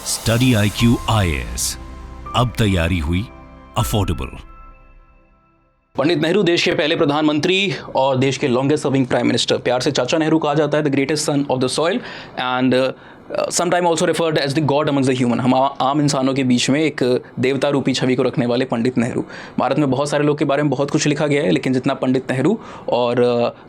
Study IQ IAS, अब तैयारी हुई अफोर्डेबल। पंडित नेहरू देश के पहले प्रधानमंत्री और देश के लॉन्गेस्ट सर्विंग प्राइम मिनिस्टर, प्यार से चाचा नेहरू कहा जाता है, the greatest son of the soil and sometime also referred as the god amongst the human. हम आम इंसानों के बीच में एक देवता रूपी छवि को रखने वाले पंडित नेहरू। भारत में बहुत सारे लोग के बारे में बहुत कुछ लिखा गया है, लेकिन जितना पंडित नेहरू और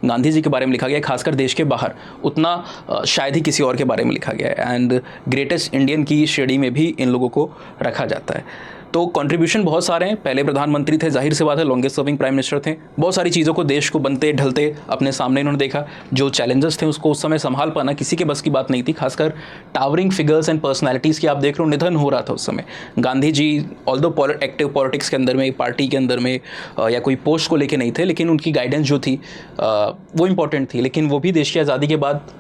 गांधी जी के बारे में लिखा गया है, खासकर देश के बाहर, उतना शायद ही किसी और के बारे में लिखा गया है। एंड ग्रेटेस्ट इंडियन की श्रेणी में भी इन लोगों को रखा जाता है। तो कंट्रीब्यूशन बहुत सारे हैं। पहले प्रधानमंत्री थे, जाहिर सी बात है, लॉन्गेस्ट सर्विंग प्राइम मिनिस्टर थे। बहुत सारी चीज़ों को, देश को बनते ढलते अपने सामने इन्होंने देखा। जो चैलेंजेस थे उसको उस समय संभाल पाना किसी के बस की बात नहीं थी। खासकर टावरिंग फिगर्स एंड पर्सनैलिटीज़ की आप देख रहे हो, निधन हो रहा था उस समय। Gandhi ji although active politics के अंदर में, पार्टी के अंदर में या कोई पोस्ट को लेके नहीं थे, लेकिन उनकी गाइडेंस जो थी वो इम्पॉर्टेंट थी। लेकिन वो भी देश की आज़ादी के बाद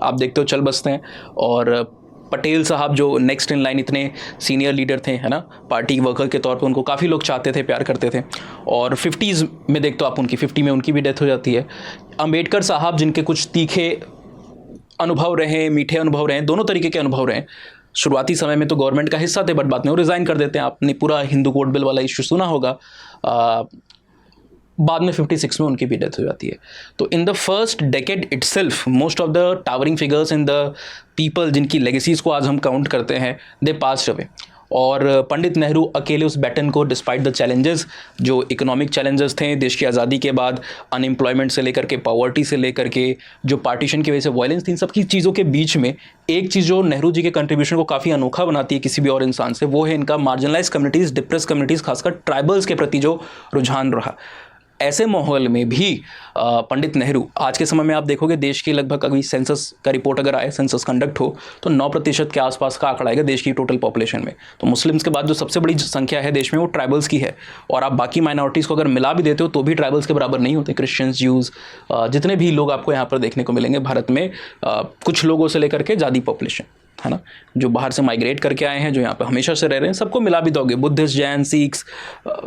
आप देखते हो चल बसते हैं। और पटेल साहब जो नेक्स्ट इन लाइन इतने सीनियर लीडर थे, है ना, पार्टी वर्कर के तौर पे उनको काफ़ी लोग चाहते थे, प्यार करते थे। और 50s में देखते हो आप उनकी, 50 में उनकी भी डेथ हो जाती है। अम्बेडकर साहब, जिनके कुछ तीखे अनुभव रहे, मीठे अनुभव रहे, दोनों तरीके के अनुभव रहे। शुरुआती समय में तो गवर्नमेंट का हिस्सा थे, बट बाद में वो रिज़ाइन कर देते हैं। आपने पूरा हिंदू कोड बिल वाला इशू सुना होगा। बाद में 56 में उनकी भी डेथ हो जाती है। तो in the first decade itself most of the towering figures in the people जिनकी लेगेसीज को आज हम काउंट करते हैं, दे पास्ड अवे। और पंडित नेहरू अकेले उस बैटन को, डिस्पाइट द चैलेंजेस, जो इकोनॉमिक चैलेंजेस थे देश की आज़ादी के बाद, अनएम्प्लॉयमेंट से लेकर के, पॉवर्टी से लेकर के, जो पार्टीशन की वजह से वायलेंस थी, इन सब की चीज़ों के बीच में एक चीज़ जो नेहरू जी के कंट्रीब्यूशन को काफ़ी अनोखा बनाती है किसी भी और इंसान से, वो है इनका मार्जिनलाइज कम्युनिटीज़, डिप्रेस कम्युनिटीज़, खासकर ट्राइबल्स के प्रति जो रुझान रहा। ऐसे माहौल में भी पंडित नेहरू, आज के समय में आप देखोगे देश की लगभग, अभी सेंसस का रिपोर्ट अगर आए, सेंसस कंडक्ट हो, तो 9% के आसपास का आंकड़ा आएगा देश की टोटल पॉपुलेशन में। तो मुस्लिम्स के बाद जो सबसे बड़ी संख्या है देश में, वो ट्राइबल्स की है। और आप बाकी माइनॉरिटीज़ को अगर मिला भी देते हो तो भी ट्राइबल्स के बराबर नहीं होते। क्रिश्चियंस, ज्यूज़, जितने भी लोग आपको यहाँ पर देखने को मिलेंगे भारत में, कुछ लोगों से लेकर के ज़्यादा पॉपुलेशन, है ना, जो बाहर से माइग्रेट करके आए हैं, जो यहाँ पर हमेशा से रह रहे हैं, सबको मिला भी दोगे, बुद्धिस्ट, जैन, सिख्स,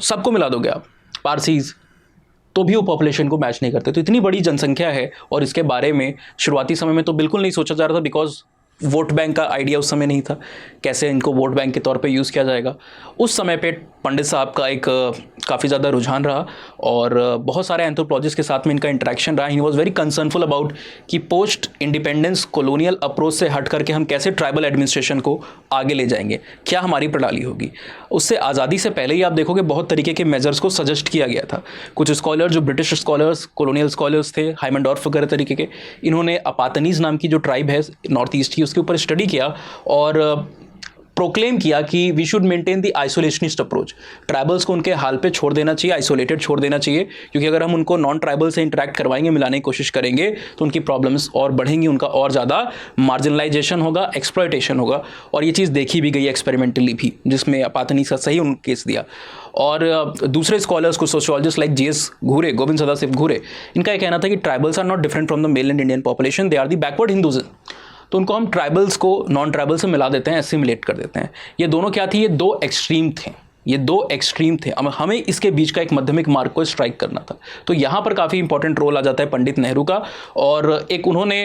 सबको मिला दोगे आप, पारसीज, तो भी वो पॉपुलेशन को मैच नहीं करते। तो इतनी बड़ी जनसंख्या है, और इसके बारे में शुरुआती समय में तो बिल्कुल नहीं सोचा जा रहा था, बिकॉज वोट बैंक का आइडिया उस समय नहीं था, कैसे इनको वोट बैंक के तौर पे यूज़ किया जाएगा। उस समय पे पंडित साहब का एक काफ़ी ज़्यादा रुझान रहा, और बहुत सारे एंथ्रोपोलॉजिस्ट के साथ में इनका इंटरेक्शन रहा। ही वॉज वेरी कंसर्नफुल अबाउट कि पोस्ट इंडिपेंडेंस कॉलोनियल अप्रोच से हट करके हम कैसे ट्राइबल एडमिनिस्ट्रेशन को आगे ले जाएंगे, क्या हमारी प्रणाली होगी। उससे आज़ादी से पहले ही आप देखोगे बहुत तरीके के मेजर्स को सजेस्ट किया गया था। कुछ स्कॉलर, जो ब्रिटिश स्कॉलर्स, कॉलोनियल स्कॉलर्स थे, हाइमंडॉर्फ वगैरह तरीके के, इन्होंने अपातनीज नाम की जो ट्राइब है नॉर्थ ईस्ट की, उसके ऊपर स्टडी किया और प्रोक्लेम किया कि we should maintain the isolationist approach. Tribals को उनके हाल पे छोड़ देना चाहिए, आइसोलेटेड छोड़ देना चाहिए, क्योंकि अगर हम उनको नॉन ट्राइबल से इंटरेक्ट करवाएंगे, मिलाने की कोशिश करेंगे, तो उनकी प्रॉब्लम्स और बढ़ेंगी, उनका और ज़्यादा मार्जिनलाइजेशन होगा, एक्सप्लॉयटेशन होगा। और ये चीज़ देखी भी गई एक्सपेरिमेंटली भी, जिसमें अपातनी का सही उन केस दिया। और दूसरे स्कॉलर्स को, सोशियोलॉजिस्ट लाइक GS घूरे, गोविंद सदाशिव घूरे, इनका यह कहना था कि tribals are not different from the mainland Indian population, they are the backward Hindus. तो उनको हम ट्राइबल्स को नॉन ट्राइबल से मिला देते हैं, एसिमिलेट कर देते हैं। ये दोनों क्या थी? ये दो एक्सट्रीम थे, ये दो एक्सट्रीम थे। हमें इसके बीच का एक मध्यमिक मार्ग को स्ट्राइक करना था। तो यहाँ पर काफ़ी इंपॉर्टेंट रोल आ जाता है पंडित नेहरू का। और एक उन्होंने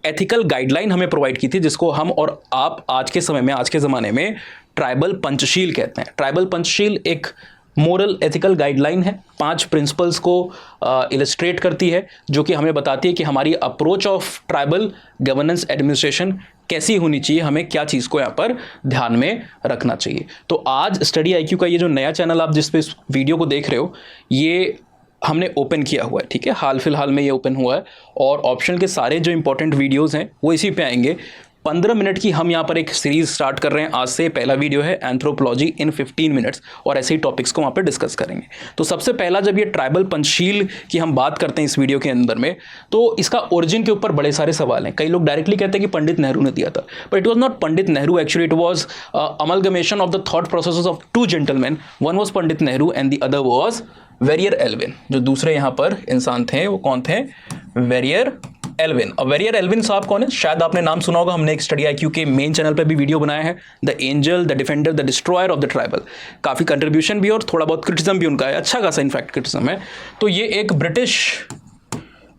एथिकल गाइडलाइन हमें प्रोवाइड की थी, जिसको हम और आप आज के समय में, आज के ज़माने में ट्राइबल पंचशील कहते हैं। ट्राइबल पंचशील एक मोरल एथिकल गाइडलाइन है, 5 प्रिंसिपल्स को इलस्ट्रेट करती है, जो कि हमें बताती है कि हमारी approach of tribal governance administration कैसी होनी चाहिए, हमें क्या चीज़ को यहाँ पर ध्यान में रखना चाहिए। तो आज स्टडी IQ का ये जो नया चैनल आप जिस पे इस वीडियो को देख रहे हो, ये हमने ओपन किया हुआ है, ठीक है, हाल फिलहाल में ये ओपन हुआ है। और ऑप्शन के सारे जो इंपॉर्टेंट वीडियोज़ हैं वो इसी पे आएंगे। 15 मिनट की हम यहाँ पर एक सीरीज स्टार्ट कर रहे हैं आज से। पहला वीडियो है एंथ्रोपोलॉजी इन 15 मिनट्स, और ऐसे ही टॉपिक्स को वहाँ पर डिस्कस करेंगे। तो सबसे पहला, जब ये ट्राइबल पंचशील की हम बात करते हैं इस वीडियो के अंदर में, तो इसका ओरिजिन के ऊपर बड़े सारे सवाल हैं। कई लोग डायरेक्टली कहते हैं कि पंडित नेहरू ने दिया था, but it was not Pandit Nehru, actually it was amalgamation of the thought processes of 2 gentleman. One was Pandit Nehru and the other was Verrier Elwin. जो दूसरे यहाँ पर इंसान थे वो कौन थे? Verrier Elwin. अब वेरियर एल्विन साहब कौन है? शायद आपने नाम सुना होगा, हमने एक स्टडी IQ के मेन चैनल पे भी वीडियो बनाया है, the angel, the defender, the destroyer of the tribal. काफ़ी कंट्रीब्यूशन भी और थोड़ा बहुत क्रिटिसिज्म भी उनका है, अच्छा खासा इनफैक्ट क्रिटिसिज्म है। तो ये एक ब्रिटिश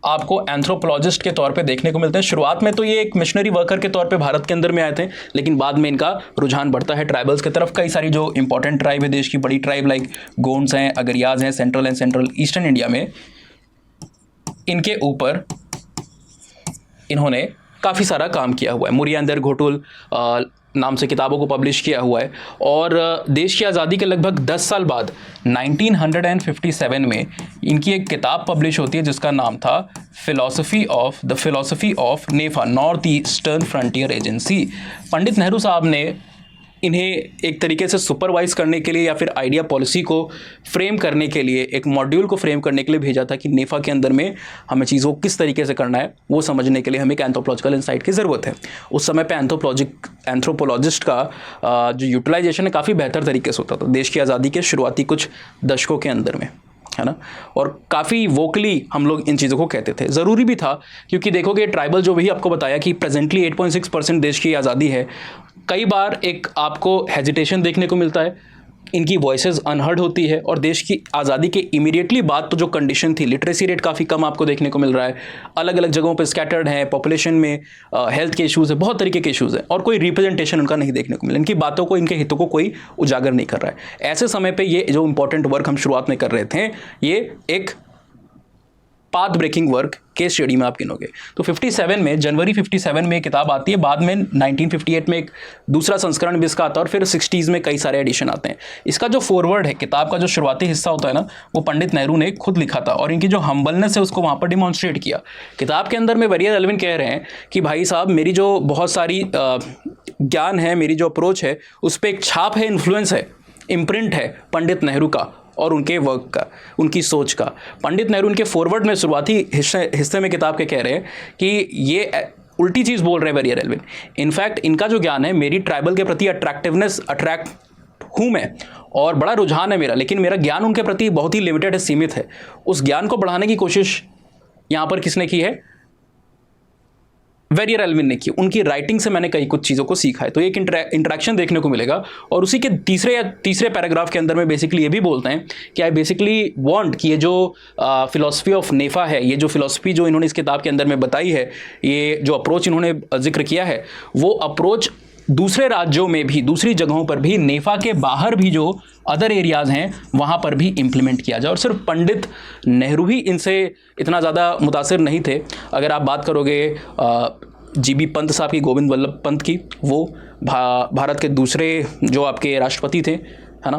आपको एंथ्रोपोलॉजिस्ट के तौर पे देखने को मिलते हैं। शुरुआत में तो ये एक मिशनरी वर्कर के तौर पे भारत के अंदर में आए थे, लेकिन बाद में इनका रुझान बढ़ता है ट्राइबल्स की तरफ। कई सारी जो इंपॉर्टेंट ट्राइब है देश की, बड़ी ट्राइब लाइक गोंड्स हैं, अगरियाज हैं, central and central eastern India में, इनके ऊपर इन्होंने काफ़ी सारा काम किया हुआ है। मुरियांदर घोटुल नाम से किताबों को पब्लिश किया हुआ है। और देश की आज़ादी के लगभग 10 साल बाद 1957 में इनकी एक किताब पब्लिश होती है जिसका नाम था philosophy of NEFA, north eastern frontier agency. Pandit Nehru साहब ने इन्हें एक तरीके से सुपरवाइज करने के लिए या फिर आइडिया पॉलिसी को फ्रेम करने के लिए, एक मॉड्यूल को फ्रेम करने के लिए भेजा था कि नेफा के अंदर में हमें चीज़ों को किस तरीके से करना है वो समझने के लिए हमें एक एंथ्रोपोलॉजिकल इंसाइट की ज़रूरत है। उस समय पे एंथ्रोपोलॉजिस्ट का जो यूटिलाइजेशन है काफ़ी बेहतर तरीके से होता था देश की आज़ादी के शुरुआती कुछ दशकों के अंदर में, है ना। और काफ़ी वोकली हम लोग इन चीज़ों को कहते थे। ज़रूरी भी था क्योंकि देखोगे ट्राइबल जो भी आपको बताया कि प्रेजेंटली 8.6% देश की आज़ादी है, कई बार एक आपको हेजिटेशन देखने को मिलता है, इनकी वॉइसेस अनहर्ड होती है। और देश की आज़ादी के इमीडिएटली बाद तो जो कंडीशन थी, लिटरेसी रेट काफ़ी कम आपको देखने को मिल रहा है, अलग अलग जगहों पर स्कैटर्ड है, पॉपुलेशन में हेल्थ के इश्यूज़ है, बहुत तरीके के इश्यूज़ हैं, और कोई रिप्रेजेंटेशन उनका नहीं देखने को मिला, इनकी बातों को, इनके हितों को कोई उजागर नहीं कर रहा है। ऐसे समय पर ये जो इंपॉर्टेंट वर्क हम शुरुआत में कर रहे थे, ये एक path breaking work case study में आप गिनोगे तो 57 में, जनवरी 57 में किताब आती है। बाद में 1958 में एक दूसरा संस्करण भी इसका आता है और फिर 60s में कई सारे एडिशन आते हैं। इसका जो फॉरवर्ड है, किताब का जो शुरुआती हिस्सा होता है ना, वो पंडित नेहरू ने खुद लिखा था और इनकी जो हम्बलनेस है उसको वहाँ पर डिमॉन्स्ट्रेट किया। किताब के अंदर में वेरियर एल्विन कह रहे हैं कि भाई साहब, मेरी जो बहुत सारी ज्ञान है, मेरी जो अप्रोच है, उस पर एक छाप है, इन्फ्लुएंस है, इम्प्रिंट है पंडित नेहरू का और उनके वर्क का, उनकी सोच का। पंडित नेहरू उनके फॉरवर्ड में शुरुआती हिस्से में किताब के कह रहे हैं कि ये उल्टी चीज़ बोल रहे हैं वेरियर एल्विन। इनफैक्ट इनका जो ज्ञान है, मेरी ट्राइबल के प्रति अट्रैक्ट हूँ मैं और बड़ा रुझान है मेरा, लेकिन मेरा ज्ञान उनके प्रति बहुत ही लिमिटेड है, सीमित है। उस ज्ञान को बढ़ाने की कोशिश यहाँ पर किसने की है? वेरियर एल्विन ने की। उनकी राइटिंग से मैंने कई कुछ चीज़ों को सीखा है। तो एक इंटरेक्शन देखने को मिलेगा। और उसी के तीसरे पैराग्राफ के अंदर में बेसिकली ये भी बोलते हैं कि आई बेसिकली वांट कि ये जो फिलॉसफी ऑफ नेफा है, ये जो फिलॉसफी जो इन्होंने इस किताब के अंदर में बताई है, ये जो अप्रोच इन्होंने जिक्र किया है, वो अप्रोच दूसरे राज्यों में भी, दूसरी जगहों पर भी, नेफा के बाहर भी जो अदर एरियाज़ हैं वहाँ पर भी इम्प्लीमेंट किया जाए। और सिर्फ पंडित नेहरू ही इनसे इतना ज़्यादा मुतासिर नहीं थे। अगर आप बात करोगे जीबी पंत साहब की, गोविंद वल्लभ पंत की, वो भारत के दूसरे जो आपके राष्ट्रपति थे, है ना,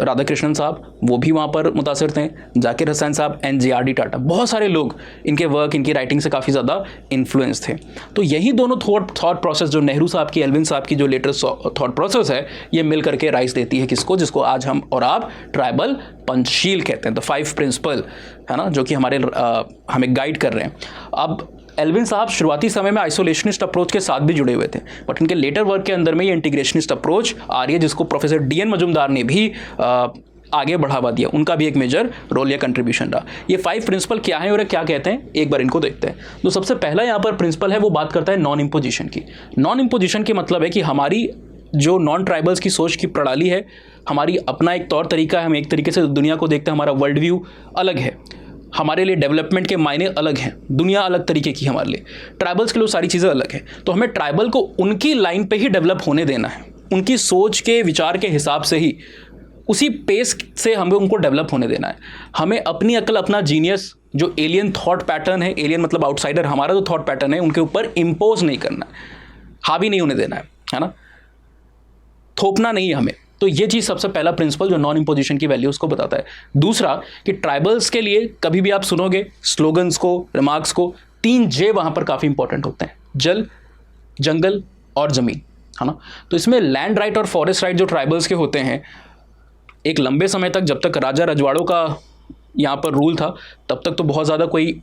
राधा कृष्णन साहब, वो भी वहाँ पर मुतासिर थे, जाकिर हुसैन साहब, NGRD टाटा, बहुत सारे लोग इनके वर्क, इनकी राइटिंग से काफ़ी ज़्यादा इन्फ्लुएंस थे। तो यही दोनों थॉट प्रोसेस, जो नेहरू साहब की, एल्विन साहब की जो लेटेस्ट थॉट प्रोसेस है, ये मिल करके राइज देती है किसको? जिसको आज हम और आप ट्राइबल पंचशील कहते हैं, द 5 प्रिंसिपल, है ना, जो कि हमें गाइड कर रहे हैं। अब एल्विन साहब शुरुआती समय में आइसोलेशनिस्ट अप्रोच के साथ भी जुड़े हुए थे, बट इनके लेटर वर्क के अंदर में ये इंटीग्रेशनिस्ट अप्रोच आ रही है, जिसको प्रोफेसर DN मजुमदार ने भी आगे बढ़ावा दिया। उनका भी एक मेजर रोल या कंट्रीब्यूशन रहा। ये 5 प्रिंसिपल क्या है और क्या कहते हैं, एक बार इनको देखते हैं। तो सबसे पहला यहाँ पर प्रिंसिपल है, वो बात करता है नॉन इम्पोजिशन की। नॉन इम्पोजिशन के मतलब है कि हमारी जो नॉन ट्राइबल्स की सोच की प्रणाली है, हमारी अपना एक तौर तरीका है, हम एक तरीके से दुनिया को देखते हैं, हमारा वर्ल्ड व्यू अलग है, हमारे लिए डेवलपमेंट के मायने अलग हैं, दुनिया अलग तरीके की हमारे लिए, ट्राइबल्स के लिए सारी चीज़ें अलग हैं। तो हमें ट्राइबल को उनकी लाइन पे ही डेवलप होने देना है, उनकी सोच के, विचार के हिसाब से ही, उसी पेस से हमें उनको डेवलप होने देना है। हमें अपनी अकल, अपना जीनियस, जो एलियन थॉट पैटर्न है, एलियन मतलब आउटसाइडर, हमारा जो थॉट पैटर्न है, उनके ऊपर इम्पोज नहीं करना है, हावी नहीं होने देना है ना, थोपना नहीं है हमें। तो ये चीज़ सबसे पहला प्रिंसिपल जो नॉन इम्पोजिशन की वैल्यूज़ को बताता है। दूसरा कि ट्राइबल्स के लिए कभी भी आप सुनोगे स्लोगन्स को, रिमार्क्स को, 3 J वहाँ पर काफ़ी इंपॉर्टेंट होते हैं, जल, जंगल और ज़मीन, है ना। तो इसमें लैंड राइट और फॉरेस्ट राइट जो ट्राइबल्स के होते हैं, एक लंबे समय तक, जब तक राजा रजवाड़ों का यहाँ पर रूल था, तब तक तो बहुत ज़्यादा कोई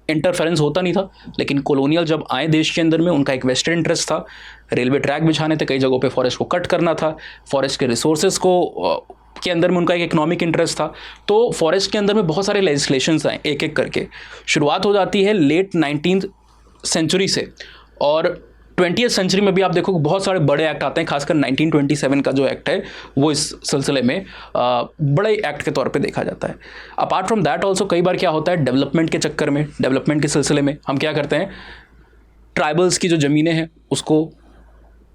इंटरफेरेंस होता नहीं था। लेकिन कॉलोनियल जब आए देश के अंदर में, उनका एक वेस्टेड इंटरेस्ट था, रेलवे ट्रैक बिछाने थे, कई जगहों पे फॉरेस्ट को कट करना था, फॉरेस्ट के रिसोर्सेज को के अंदर में उनका एक इकोनॉमिक इंटरेस्ट था। तो फॉरेस्ट के अंदर में बहुत सारे लेजिस्लेशंस आए, एक एक करके। शुरुआत हो जाती है लेट 19th सेंचुरी से, और 20th सेंचुरी में भी आप देखो बहुत सारे बड़े एक्ट आते हैं, खासकर 1927 का जो एक्ट है वो इस सिलसिले में बड़े एक्ट के तौर पे देखा जाता है। अपार्ट फ्रॉम दैट ऑल्सो कई बार क्या होता है, डेवलपमेंट के चक्कर में, डेवलपमेंट के सिलसिले में हम क्या करते हैं, ट्राइबल्स की जो ज़मीनें हैं उसको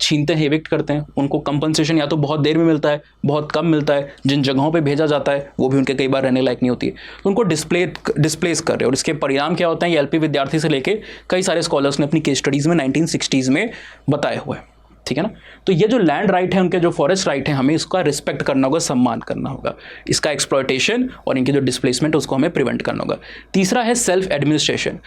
छीनते हैं, एविक्ट करते हैं। उनको कंपनसेशन या तो बहुत देर में मिलता है, बहुत कम मिलता है, जिन जगहों पे भेजा जाता है वो भी उनके कई बार रहने लायक नहीं होती है, तो उनको डिस्प्लेस कर रहे हैं। और इसके परिणाम क्या होते हैं, ये एलपी विद्यार्थी से लेके कई सारे स्कॉलर्स ने अपनी केस स्टडीज़ में 1960s में बताए हुए हैं, ठीक है ना। तो ये जो लैंड राइट है, उनके जो फॉरेस्ट राइट है, हमें इसका रिस्पेक्ट करना होगा, सम्मान करना होगा। इसका एक्सप्लॉयटेशन और इनकी जो डिस्प्लेसमेंट उसको हमें प्रिवेंट करना होगा। तीसरा है सेल्फ एडमिनिस्ट्रेशन।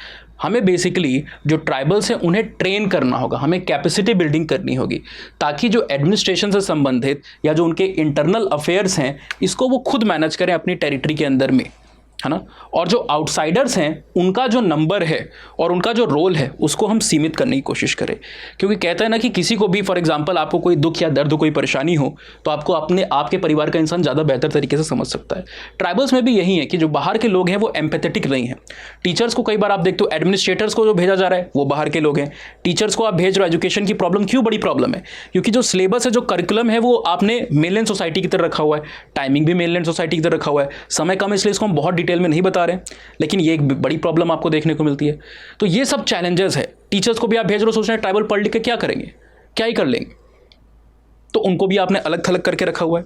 हमें बेसिकली जो ट्राइबल्स हैं उन्हें ट्रेन करना होगा, हमें कैपेसिटी बिल्डिंग करनी होगी, ताकि जो एडमिनिस्ट्रेशन से संबंधित या जो उनके इंटरनल अफेयर्स हैं इसको वो खुद मैनेज करें अपनी टेरिटरी के अंदर में, है ना। और जो आउटसाइडर्स हैं उनका जो नंबर है और उनका जो रोल है उसको हम सीमित करने की कोशिश करें, क्योंकि कहते हैं ना कि किसी को भी, फॉर एग्जांपल आपको कोई दुख या दर्द, कोई परेशानी हो तो आपको आपके परिवार का इंसान ज़्यादा बेहतर तरीके से समझ सकता है। ट्राइबल्स में भी यही है कि जो बाहर के लोग हैं वो एम्पैथेटिक नहीं है। टीचर्स को कई बार आप देखते हो, एडमिनिस्ट्रेटर्स को जो भेजा जा रहा है वो बाहर के लोग हैं। टीचर्स को आप भेज रहे हो, एजुकेशन की प्रॉब्लम क्यों बड़ी प्रॉब्लम है, क्योंकि जो सिलेबस है, जो करिकुलम है वो आपने मेनलैंड सोसाइटी की तरह रखा हुआ है, टाइमिंग भी मेनलैंड सोसाइटी की तरह रखा हुआ है, समय कम, इसलिए इसको हम बहुत डिटेल में नहीं बता रहे हैं, लेकिन ये एक बड़ी प्रॉब्लम आपको देखने को मिलती है। तो ये सब चैलेंजेस है। टीचर्स को भी आप भेज रहे हो, सोच रहे हैं ट्राइबल पढ़ लिख के क्या करेंगे, क्या ही कर लेंगे, तो उनको भी आपने अलग थलग करके रखा हुआ है,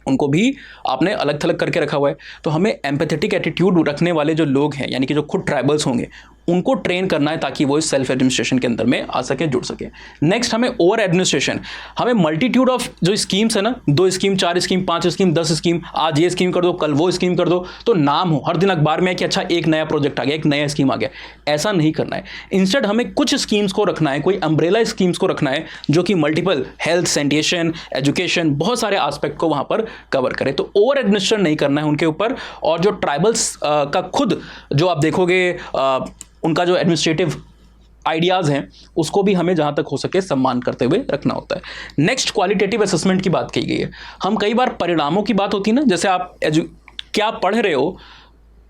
उनको भी आपने अलग थलग करके रखा हुआ है। तो हमें एम्पैथेटिक एटीट्यूड रखने वाले जो लोग हैं, यानी कि जो खुद ट्राइबल्स होंगे, उनको ट्रेन करना है ताकि वो इस सेल्फ एडमिनिस्ट्रेशन के अंदर में आ सके, जुड़ सके। नेक्स्ट हमें ओवर एडमिनिस्ट्रेशन। हमें मल्टीट्यूड ऑफ जो स्कीम्स है ना, 2 स्कीम, 4 स्कीम, 5 स्कीम, 10 स्कीम, आज ये स्कीम कर दो, कल वो स्कीम कर दो, तो नाम हो हर दिन अखबार में है कि अच्छा एक नया प्रोजेक्ट आ गया, एक नया स्कीम आ गया। ऐसा नहीं करना है। इंस्टेड हमें कुछ स्कीम्स को रखना है, कोई अम्ब्रेला स्कीम्स को रखना है जो कि मल्टीपल हेल्थ, सैनिटेशन, एजुकेशन, बहुत सारे आस्पेक्ट को वहां पर कवर करे। तो ओवर एडमिनिस्ट्रेशन नहीं करना है उनके ऊपर। और जो ट्राइबल्स का खुद जो आप देखोगे उनका जो एडमिनिस्ट्रेटिव आइडियाज़ हैं उसको भी हमें जहाँ तक हो सके सम्मान करते हुए रखना होता है। नेक्स्ट क्वालिटेटिव असेसमेंट की बात की गई है। हम कई बार परिणामों की बात होती है ना, जैसे आप क्या पढ़ रहे हो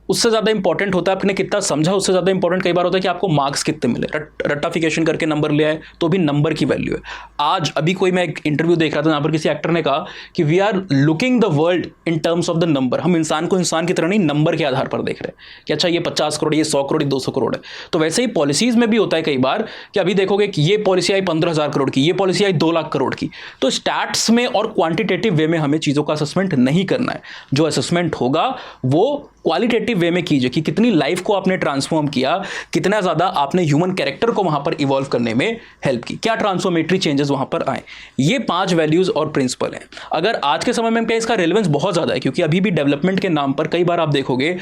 उससे ज़्यादा इंपॉर्टेंट होता है आपने कितना समझा, उससे ज़्यादा इंपॉर्टेंट कई बार होता है कि आपको मार्क्स कितने मिले। रट्टाफिकेशन करके नंबर ले आए तो भी नंबर की वैल्यू है। आज अभी कोई मैं एक इंटरव्यू देख रहा था, यहाँ पर किसी एक्टर ने कहा कि we are looking the world in terms of the number. हम इंसान को इंसान की तरह नहीं, नंबर के आधार पर देख रहे हैं कि अच्छा ये 50 करोड़, ये 100 करोड़, ये 200 करोड़ है। तो वैसे ही पॉलिसीज़ में भी होता है कई बार कि अभी देखोगे कि ये पॉलिसी आई 15,000 करोड़ की, ये पॉलिसी आई 2 लाख करोड़ की। तो स्टैट्स में और क्वांटिटेटिव वे में हमें चीज़ों का असेसमेंट नहीं करना है। जो असेसमेंट होगा वो क्वालिटेटिव वे में कीजिए कि कितनी लाइफ को आपने ट्रांसफॉर्म किया, कितना ज़्यादा आपने ह्यूमन कैरेक्टर को वहाँ पर इवॉल्व करने में हेल्प की, क्या ट्रांसफॉर्मेटरी चेंजेस वहाँ पर आए। ये 5 वैल्यूज़ और प्रिंसिपल हैं। अगर आज के समय में क्या इसका रेलेवेंस बहुत ज़्यादा है, क्योंकि अभी भी डेवलपमेंट के नाम पर कई बार आप देखोगे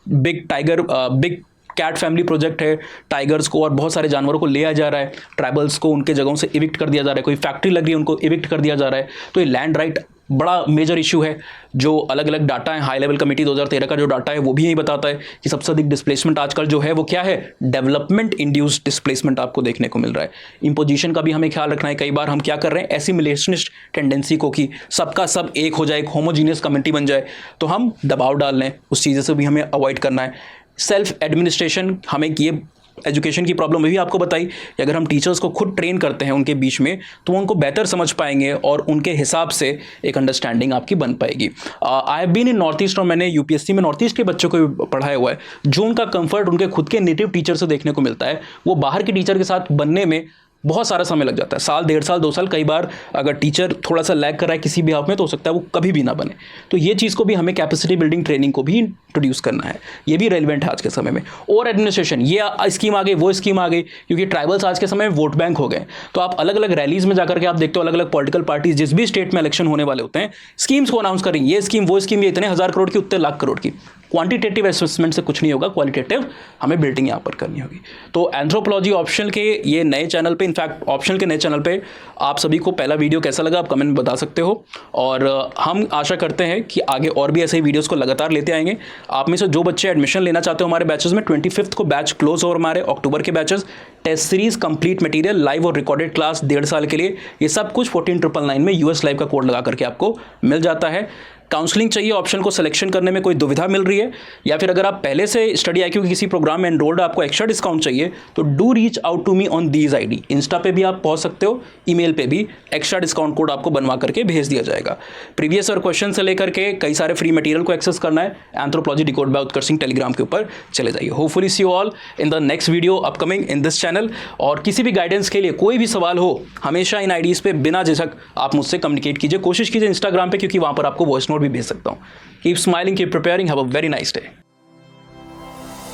बिग कैट फैमिली प्रोजेक्ट है, टाइगर्स को और बहुत सारे जानवरों को ले आया जा रहा है, ट्राइबल्स को उनके जगहों से इविक्ट कर दिया जा रहा है, कोई फैक्ट्री लग रही है उनको इविक्ट कर दिया जा रहा है। तो ये लैंड राइट बड़ा मेजर इशू है। जो अलग अलग डाटा है, हाई लेवल कमेटी 2013 का जो डाटा है वो भी यही बताता है कि सबसे अधिक डिस्प्लेसमेंट आजकल जो है वो क्या है, डेवलपमेंट इंड्यूस्ड डिस्प्लेसमेंट आपको देखने को मिल रहा है। इम्पोजिशन का भी हमें ख्याल रखना है। कई बार हम क्या कर रहे हैं, एसिमिलेशनिस्ट टेंडेंसी को कि सबका सब एक हो जाए, एक होमोजीनियस कम्युनिटी बन जाए, तो हम दबाव डाल लें, उस चीज़ से भी हमें अवॉइड करना है। सेल्फ एडमिनिस्ट्रेशन, हमें ये एजुकेशन की प्रॉब्लम भी आपको बताई कि अगर हम टीचर्स को खुद ट्रेन करते हैं उनके बीच में तो वो उनको बेहतर समझ पाएंगे और उनके हिसाब से एक अंडरस्टैंडिंग आपकी बन पाएगी। I have been in North East और मैंने यूपीएससी में नॉर्थ ईस्ट के बच्चों को भी पढ़ाया हुआ है। जो उनका कंफर्ट उनके खुद के नेटिव टीचर से देखने को मिलता है, वो बाहर के टीचर के साथ बनने में बहुत सारा समय लग जाता है, साल, 1.5 साल, 2 साल। कई बार अगर टीचर थोड़ा सा लैग कर रहा है किसी भी हाफ में तो हो सकता है वो कभी भी ना बने। तो ये चीज़ को भी हमें कैपेसिटी बिल्डिंग ट्रेनिंग को भी इंट्रोड्यूस करना है। ये भी रेलिवेंट है आज के समय में। और एडमिनिस्ट्रेशन, ये स्कीम आ गई, वो स्कीम आ गई, क्योंकि ट्राइबल्स आज के समय में वोट बैंक हो गए। तो आप अलग अलग रैलीज में जाकर के आप देखते हो अलग अलग पॉलिटिकल पार्टीज जिस भी स्टेट में इलेक्शन होने वाले होते हैं, स्कीम्स को अनाउंस करेंगे, ये स्कीम, वो स्कीम, ये इतने 1000 करोड़ की, उतने लाख करोड़ की। क्वांटिटेटिव असेसमेंट से कुछ नहीं होगा, क्वालिटेटिव हमें बिल्डिंग यहाँ पर करनी होगी। तो एंथ्रोपोलॉजी ऑप्शनल के ये नए चैनल पे, इनफैक्ट ऑप्शनल के नए चैनल पे आप सभी को पहला वीडियो कैसा लगा आप कमेंट में बता सकते हो। और हम आशा करते हैं कि आगे और भी ऐसे ही वीडियोस को लगातार लेते आएंगे। आप में से जो बच्चे एडमिशन लेना चाहते हो हमारे बैचेस में, 25 को बैच क्लोज और हमारे अक्टूबर के batches, test series, complete material, live और रिकॉर्डेड क्लास 1.5 साल के लिए, ये सब कुछ 14999 में US लाइव का कोड लगा करके आपको मिल जाता है। काउंसलिंग चाहिए, ऑप्शन को सिलेक्शन करने में कोई दुविधा मिल रही है, या फिर अगर आप पहले से स्टडी IQ के किसी प्रोग्राम में एनरोल्ड, आपको एक्स्ट्रा डिस्काउंट चाहिए, तो do reach out to me on these ID। Insta पे भी आप पहुंच सकते हो, ईमेल पे भी एक्स्ट्रा डिस्काउंट कोड आपको बनवा करके भेज दिया जाएगा। प्रीवियस और क्वेश्चन से लेकर के कई सारे फ्री मटेरियल को एक्सेस करना है, anthropology decode by Utkarsh Singh Telegram के ऊपर चले जाइए। Hopefully see you all in the next video upcoming in this channel. और किसी भी गाइडेंस के लिए कोई भी सवाल हो, हमेशा इन IDs पे बिना झिझक आप मुझसे कम्युनिकेट कीजिए। कोशिश कीजिए इंस्टाग्राम पे, क्योंकि वहां पर आपको वॉइस नोट भी भेज सकता हूं। Keep smiling, keep preparing, have a very nice day.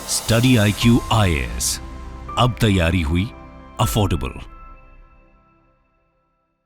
Study IQ IAS, अब तैयारी हुई अफोर्डेबल।